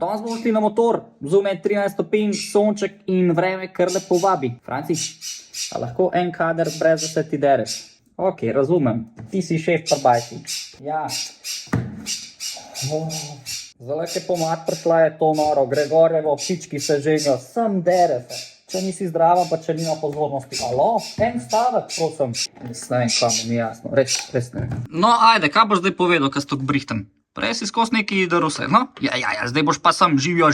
Danes bomo šli na motor, zunaj 13 stopinj, sonček in vreme kar lepo vabi. Franci, a lahko en kader brez da se ti dereš? Ok, razumem. Ti si šef pri bajku. Ja. Zdaj, ki je pomlad prišla, je to noro. Gregorjevo, ptički se ženijo, sem dere se. Če nisi zdrava, pa če nima pozornosti. Alo, en stavek, prosim. Ne vem, kam ni jasno. Res ne vem. No, ajde, kaj boš zdaj povedal, kaj stok brihtem? Prej si skozi neki daruse, no? Ja, zdaj boš pa sam živijo.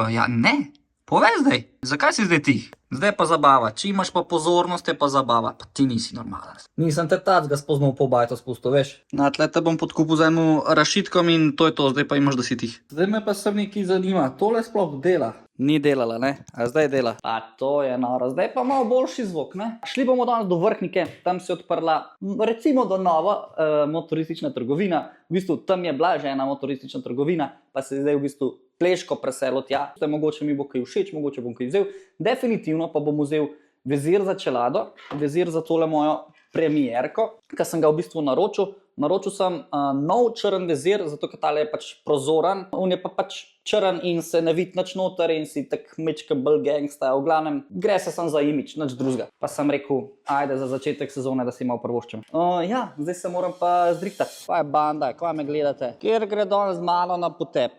Ja, ne. Povej zdaj, zakaj si zdaj tih? Zdaj pa zabava. Če imaš pa pozornost, je pa zabava. Pa ti nisi normalen. Nisem te tacga spoznal po bajto spustil, veš? Na tle te bom podkupil z enim rašitkom in to je to. Zdaj pa imaš, da si tih. Zdaj me pa sem nekaj zanima. Tole sploh dela. Ni delala, ne? A zdaj dela. A to je noro. Zdaj pa malo boljši zvok, ne? Šli bomo danes do Vrhnike. Tam se je odprla, recimo, do nova motoristična trgovina. V bistvu tam je bila že ena motoristična trgovina, pa se je zdaj v bistvu pleško preselil tja. Mogoče mi bo kaj všeč, mogoče bom kaj vzel. Definitivno pa bom vzel vezir za čelado, vezir za tole mojo premierko, ki sem ga v bistvu naročil. Naročil sem nov črn vezir, zato ker tale je pač prozoren. On je pa pač črn in se ne vidi nič noter in si tak mečka bolj gangsta. V glavnem, gre se sam za imič, nič drugega. Pa sem rekel, ajde za začetek sezone, da si malo prvoščem. Ja, zdaj se moram pa zdrihtati. Kaj je banda, kaj me gledate? Kjer gre danes z mano na potep?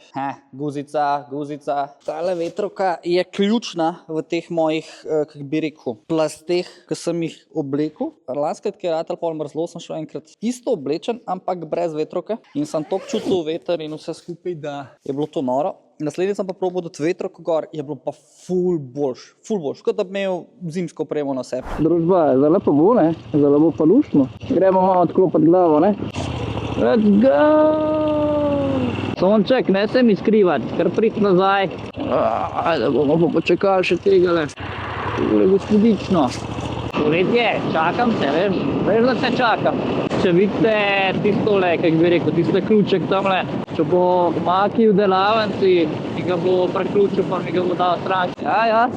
Guzica. Tale vetrovka je ključna v teh mojih, kak bi rekel, plasteh, ki sem jih oblekel. Lanskrat, ki je ratal pol mrzlo, sem šel enkrat isto oblečen, ampak brez vetrovke. In sem tok čutil veter in vse skupaj, da je bilo to noro. Naslednji sem pa probal dati vetrovko gor, je bilo pa ful boljš, kot da bi imel zimsko opremo na sebi. Družba, zelo pa bo, ne? Zelo bo pa luštno. Gremo malo odklopati glavo, ne? Let's go! Sonček, ne se mi skrivati, kar prid nazaj. Ajde, bomo pa počakali še tegale. Tole gospodično. Poletje, čakam se, veš, da se čakam. Če vidite tistole, kak bi rekel, tiste ključek tamle, če bo maki v delavnici, mi ga bo preključil, pa mi ga bo dal stran. Ja,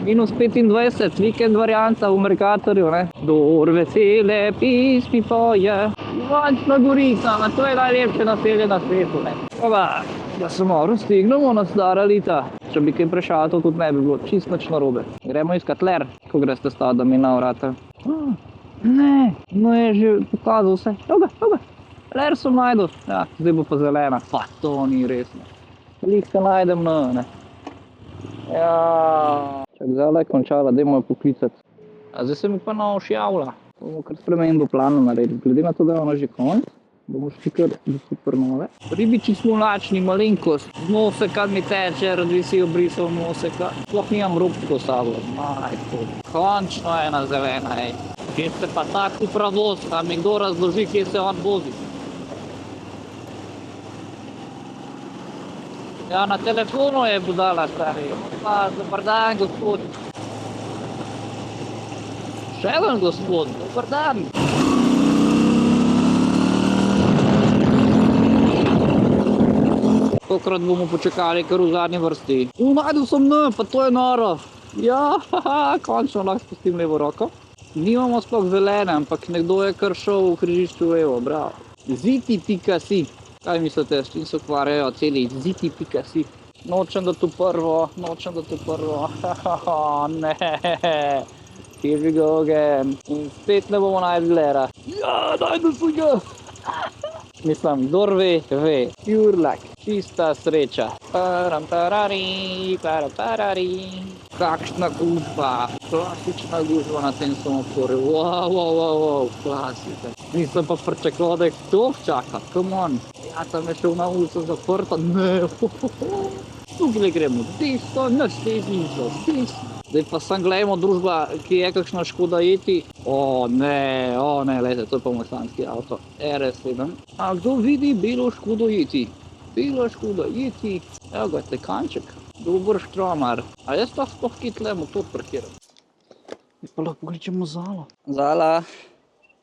minus 25, vikend varianta v Mercatorju, ne. Dor vesele pismi poje, Ivančna Gorica, to je najlepše naselje na svetu, ne. Da se malo raztegnemo na stara leta. Če bi kaj prešaltov, tudi ne bi bilo čist nič narobe. Gremo iskat ler, ko greste staviti, da mi na vrata. Ne, no je že pokazal vse. Evo ga, ler sem najdel. Ja, zdaj bo pa zelena. Pa to ni resno. Veliko se najdem, ne. Ja, čak zdaj je končala, dajmo jo poklicati. A zdaj se mi pa nož javlja. Bomo kar spremembo plana naredili. Glede na to, da je ona že konec, bomo šli kar do super nove. Ribiči smo lačni, malenkost. Z noseka mi teče, rad bi si obrisal noseka. Sploh nimam rupko sabo. Končno je ena zelena, ej. Kje se pa tak upravoz, a mi kdo razloži, kje se on vozi. Ja, na telefonu je budala, stari. Pa, dobar dan, gospod. Še en gospod, dobar dan. Tokrat bomo počakali kar v zadnji vrsti. Najdel sem pa to je noro. Ja, končno lahko spustim levo roko. Nimamo sploh zelene, ampak nekdo je kar šel v križišču levo, bravo. Ziti.si. Kaj mislite, s čim se ukvarjajo celi ziti.si? Nočem da to prvo. Ne. Here we go again. In spet ne bomo najdli lera. Ja, najdel sem ga. Mislim, kdor ve. Pure luck. Čista sreča. Kakšna gužba. Klasična gužba na tem semaforju. Wow, klasika. Nisem pa pričakoval, da jih to čaka. Come on. Ja, tam je šel na ulico zaprta. Ne. Tukaj gremo desno, naslednjico, desno. Zdaj pa sem gledamo družba, ki je kakšna škoda jeti. O ne, lejte, to je pa moj slanski avto. RS7. A kdo vidi belo škodo jeti? Bela škoda jeti. Evo ga, tekanček. Dober štromar. A jaz pa sploh kje tle motor parkiram. Pa lahko pokličemo Zala. Zala.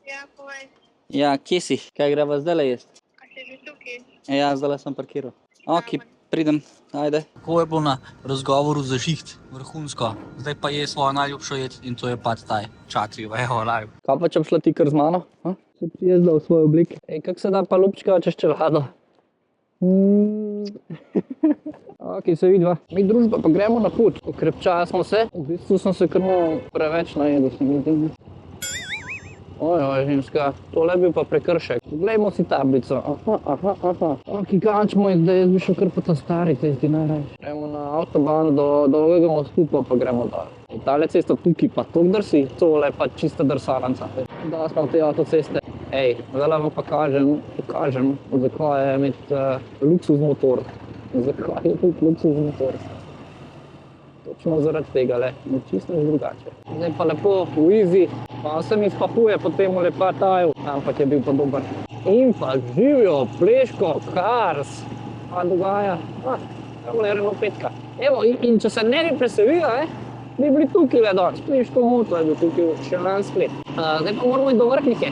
Ja, povej. Ja, kje si? Kaj greva zdajle jesti? A si že tukaj? Ja, zdajle sem parkiral. Ok, pridem. Ajde. Tako je bilo na razgovoru za žiht, vrhunsko. Zdaj pa je svojo najljubšo jed in to je pad taj. Čatrijo, evo, live. Kaj pa če bi šla ti kar z mano? Se prijezdal v svoj oblik. Ej, kak se da pa lupčka čez čelado? Ok, se vidva. Mi družba pa gremo na pot. Okrepčali smo se. V bistvu sem se kar malo preveč najedel, se mi zdi. Ojoj, ženska, tole je bil pa prekršek. Poglejmo si tablico. Aha. Ok, kančmo in zdaj jaz bi šel kar po ta stari cesti najrajši. Gremo na avtoban do dolgega mostu, pa gremo dol. Tale cesta tukaj pa tok drsi, tole pa čista drsaranca. Da smo v te avtoceste. Ej, zdaj vam pa pokažem, zakaj je imeti luksuz motor. Zakaj je tudi luksuz motor? Točno zaradi tega, čisto drugače. Zdaj pa lepo v easy, pa se mi spahuje po tem lepataju, ampak je bil pa dober. In pa živijo, pleško, Cars, pa dogaja, regularno petka. Evo, in če se ne bi preselila, bi bili tukaj le danes, pleško moto je bil tukaj še lansko let. Zdaj pa moramo iti do Vrhnike.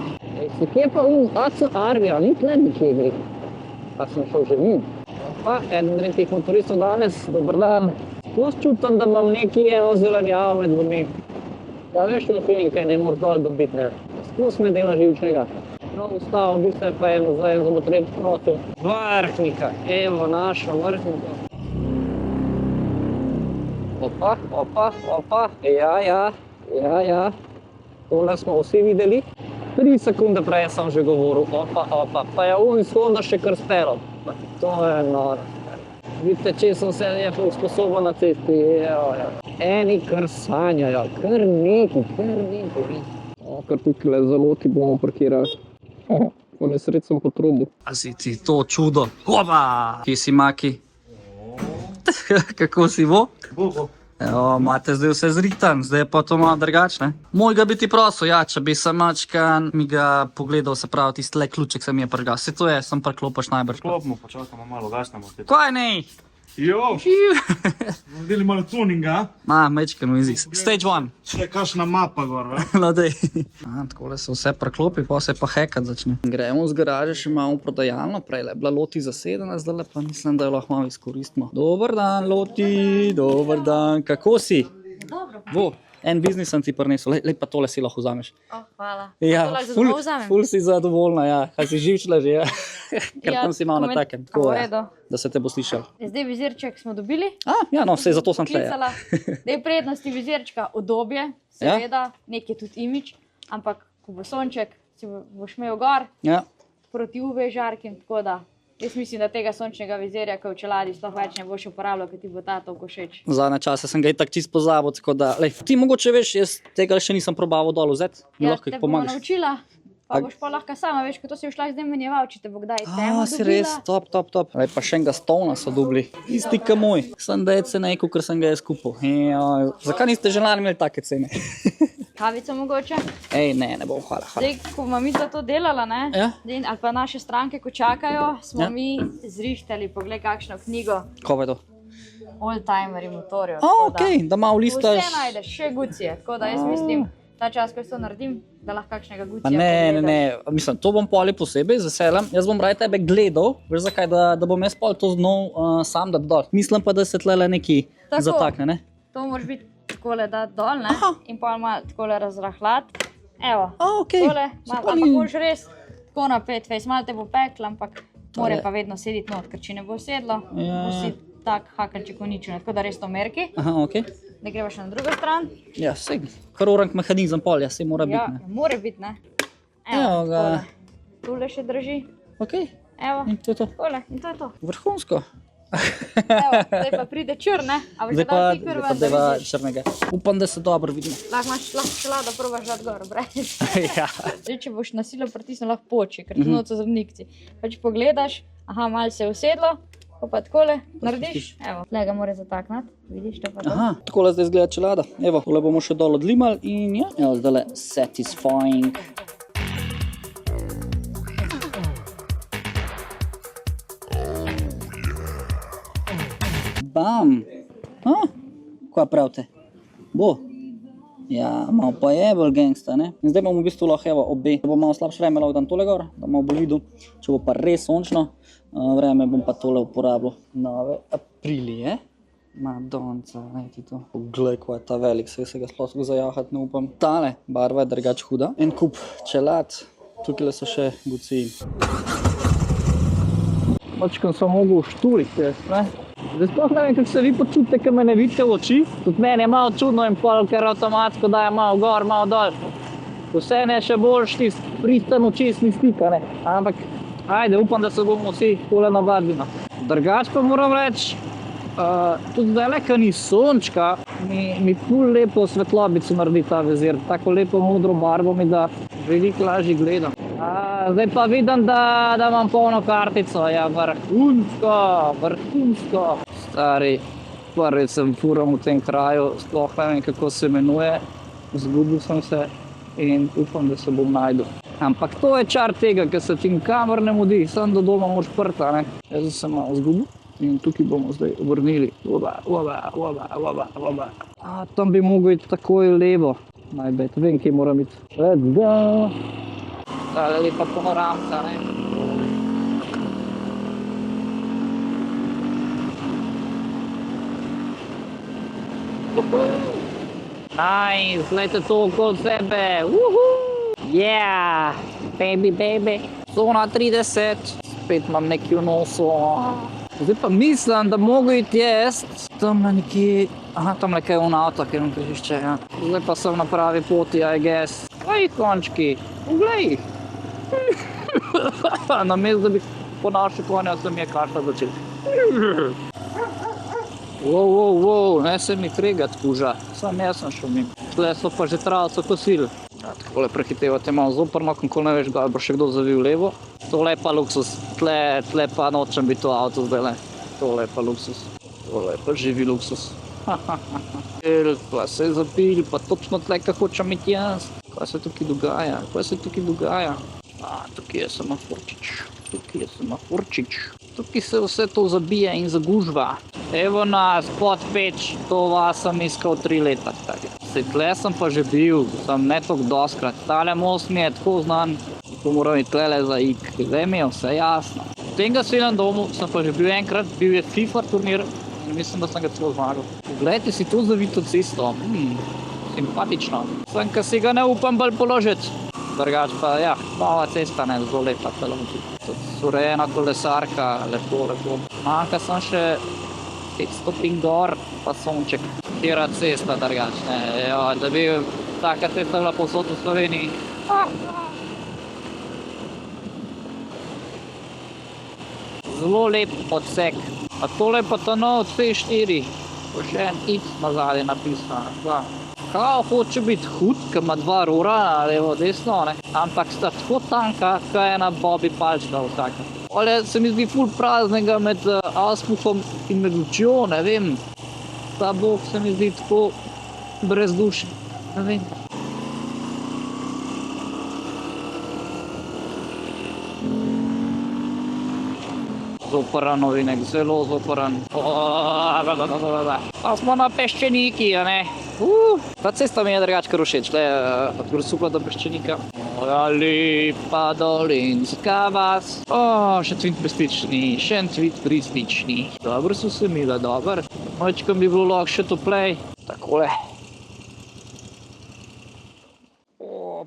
Se kje pa AC Arvija, ni tle nekje gre. Pa sem šel že njim. Pa, eden teh motoristov danes, dober dan. Sploh čutim, da imam nekaj eno zelenjavo med dvomi. Ja, veš, na feeling, kaj ne moraš dol dobiti, ne. Sploh me dela živčnega. No, ustavil bi se pa eno za eno potreb prosil. Vrhnika, evo naša Vrhnika. Opa, ja. Tole smo vsi videli. 3 sekunde prej sem že govoril, opa, pa je iz Honda še kar spelo. To je noro. Vidite, če sem se je sposoben na cesti, eni kar sanjajo, kar neki. Kar tukaj le zaloti bomo parkirali. Po nesreč sem po trubu. A si ti to čudo? Hopa! Kje si, Maki? Kako si bo? Bo. Evo, imate zdaj vse zritan, zdaj je pa to malo drugačne. Mojega bi ti prosil, ja, če bi sem mačkan mi ga pogledal, se pravi, tisti le ključek se mi je prgal. Se to je, sem priklopaš najbrž. Klopimo, počakamo malo, gasnemo. Kaj nej? Jo, deli malo tuninga. Mečken v izis. Stage 1. Še kakšna mapa gor, ve? No, dej. Takole se vse priklopi, pa se pa hekat začne. Gremo z garaže, še imamo prodajalno, prej je bila Loti zasedena, zdaj pa mislim, da jo lahko malo izkoristimo. Dober dan, Loti, dober dan, kako si? Dobro. Bo, en biznis sem ti prinesel, lej pa tole si lahko vzameš. Hvala. Ja, To lahko zelo vzamem. ful si zadovoljna, ja. Kaj si živčila že, ja? Ker Ja, tam si malo na komaj- takem, tako v je, redu. da se te bo slišal. Zdaj vizirček smo dobili. Ja, no, vse zato sem tle. Klicala. Zdaj prednosti vizirčka udobje, seveda, nek je tudi imič, ampak ko bo sonček, si boš imel gor Ja. proti UV žarkim, tako da jaz mislim, da tega sončnega vizirja, ko v čeladi sploh več ne boš uporabljal, ker ti bo ta toliko všeč. Zadnje čase sem ga itak čisto pozabil, tako da, lej, ti mogoče veš, jaz tega še nisem probaval dol vzeti, mi lahko te jih bomo pomagaš. naučila, A- pa boš pa lahko sama, veš, ko to si boš lahko zdaj menjeval, če te bo kdaj tema Si res, top. Lej, pa še enega stolna so dobili. Isti ka moj. Sem da je cenejko, ker sem ga jaz kupil. Zakaj niste že lani imeli take cene? Kavico mogoče. Ej, ne bom, hvala. Zdaj, ko bomo mi za to delala, ne? Ja. Zdaj, ali pa naše stranke, ko čakajo, smo Ja. mi zrihtali, poglej kakšno knjigo, Ko je to? Oldtimerji motorjev. Ok, da malo listaš. Vse najdeš, še gucije, tako da jaz mislim, ta čas, ko to naredim, da lahko kakšnega gucija Pa ne, mislim, to bom poli posebej z veseljem. Jaz bom raje tebe gledal, veš zakaj, da bom jaz pol to znal sam dati dol. Mislim pa, da se tlele neki Tako. zatakne, ne? To moraš biti takole dati dol, ne? Aha. In pa malo takole razrahljati. Evo, Ok. takole, Se malo, pa ampak ni- moraš res tako napet, fejs, malo te bo peklo, ampak mora je- pa vedno sediti not, ker če ne bo sedlo, Ja. bo si tak hakalček uničil, tako da res to merki. Aha, ok. Da greva še na drugo stran. Ja, sej, kar orang mehanizem pol, ja, sej mora biti, Ja, ne? mora biti, ne? Evo ga. takole. Tule še drži. Ok, Evo, in to je to. takole, in to je to. Vrhunsko. Evo, zdaj pa pride črne, a boš Zdaj pa, dal ti prva, da deva vidiš. črnega. Upam, da se dobro vidimo. Lahko imaš čelado, probaš dati gor, brez. Ja. Zdaj, če boš na silo pritisnil, lahko poči, ker to noč so zrnikci. Pa če pogledaš, aha, malo se je usedlo, ko pa takole narediš, evo, tle ga mora zataknati, vidiš, to pa to. Aha, takole zdaj izgleda čelada. Evo, tole bomo še dol odlimali in ja. Evo, zdajle satisfying. Bam! Kaj pravite? Bo? Ja, malo pa je bolj gangsta, ne? In zdaj bomo v bistvu lahko, evo, obe. Da bo malo slabše vreme, lahko dan tole gor, da malo bo videl. Če bo pa res sončno, vreme bom pa tole uporabil. Nove aprilije. Madonca, ne ti to. Poglej, ko je ta velik, se ga sploh zajahati ne upam. Tale barva je drugač huda. En kup čelad, tukaj so še guci. Mačkam sem mogel štuliti, ne? Zdaj sploh ne vem, kako se vi počutite, ker me ne vidite v oči. Tudi meni je malo čudno in pol, ker avtomatsko daje malo gor, malo dol. Vse ne še boljš tisti pristan očesni stik, ne. Ampak, ajde, upam, da se bomo vsi tole navadili. Drugač pa moram reči, tudi zdaj, ko ni sončka, mi ful lepo svetlobico naredi ta vezir. Tako lepo modro barvo mi da veliko lažje gledam. Zdaj pa vidim, da imam polno kartico. Ja, vrhunsko. Stari, prvič sem furam v tem kraju, sploh ne vem, kako se imenuje. Zgubil sem se in upam, da se bom najdel. Ampak to je čar tega, ker se ti kamor ne mudi, sam do doma moraš prta, ne. Jaz sem malo zgubil in tukaj bomo zdaj obrnili. Tam bi mogel iti takoj levo. Najbet, vem, kje moram iti. Let's go! Tale lepa panoramka, ne. Nice, gledajte to okoli sebe. Yeah, baby. Zona 30. Spet imam nekaj v nosu. Zdaj pa mislim, da mogo iti jaz. Tamle nekje, tam nekaj v avto, ker imam križišče, ja. Zdaj pa sem na pravi poti, I guess. Glej, končki, poglej. Namesto, da bi ponašal konja, se mi je kašla začel. Wow, ne se mi kregat kuža, sam jaz sem šel mimo. Tle so pa že travco kosili. Takole prehitevate malo zoprno, ko ne veš, da bo še kdo zavil levo. Tole je pa luksus, tle pa nočem biti v avtu zdaj, ne. Tole je pa luksus, tole je pa živi luksus. Pa se je zapil, pa točno tle, ko hočem iti jaz. Kaj se tukaj dogaja? Tukaj je semaforčič. Tukaj se vse to zabije in zagužva. Evo nas, Podpeč, to vas sem iskal 3 leta. Sej tle sem pa že bil, sem ne toliko doskrat. Tale most mi je tako znan, ko moram iti tlele za ik. Zdaj mi je vse jasno. V tem gasilnem domu sem pa že bil enkrat, bil je FIFA turnir in mislim, da sem ga celo zmagal. Poglejte si to zavito cesto. Simpatično. Sem, ko si ga ne upam bolj položiti. Drugač pa, ja, nova cesta, ne, zelo lepa celo. Urejena kolesarka, lepo. Manjka sem še 5 stopinj gor, pa sonček. Katera cesta drugač, ne, da bi taka cesta bila povsod v Sloveniji. Zelo lep odsek. A tole pa ta nov C4. Pa še en X nazadnje napisan. Kao hoče biti hud, ker ima 2 rora, levo, desno, ne. Ampak sta tako tanka, kot ena Bobby palčka vsaka. Ale se mi zdi ful praznega med auspuhom in med lučjo, ne vem. Ta bog se mi zdi tako brezdušen, ne vem. Zoparan novinek, zelo zoparan. Pa smo na Peščeniki, a ne. Ta cesta mi je drugače kar všeč, tle super do Peščenika. Moja lepa dolenjska vas. Še en tvit brezlični. Dobro so se imela, dober. Majčkam bi bilo lahko še toplej. Takole.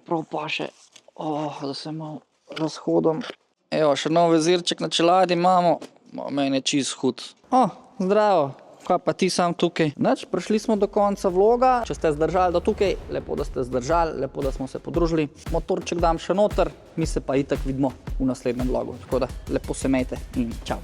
Prav paše. Da se malo razhodom. Evo, še nov vezirček na čeladi imamo. Meni je čist hud. Zdravo. Kaj pa ti sam tukaj? Nič, prišli smo do konca vloga. Če ste zdržali do tukaj, lepo, da ste zdržali, lepo, da smo se podružili. Motorček dam še noter, mi se pa itak vidimo v naslednjem vlogu. Tako da, lepo se imejte in čau.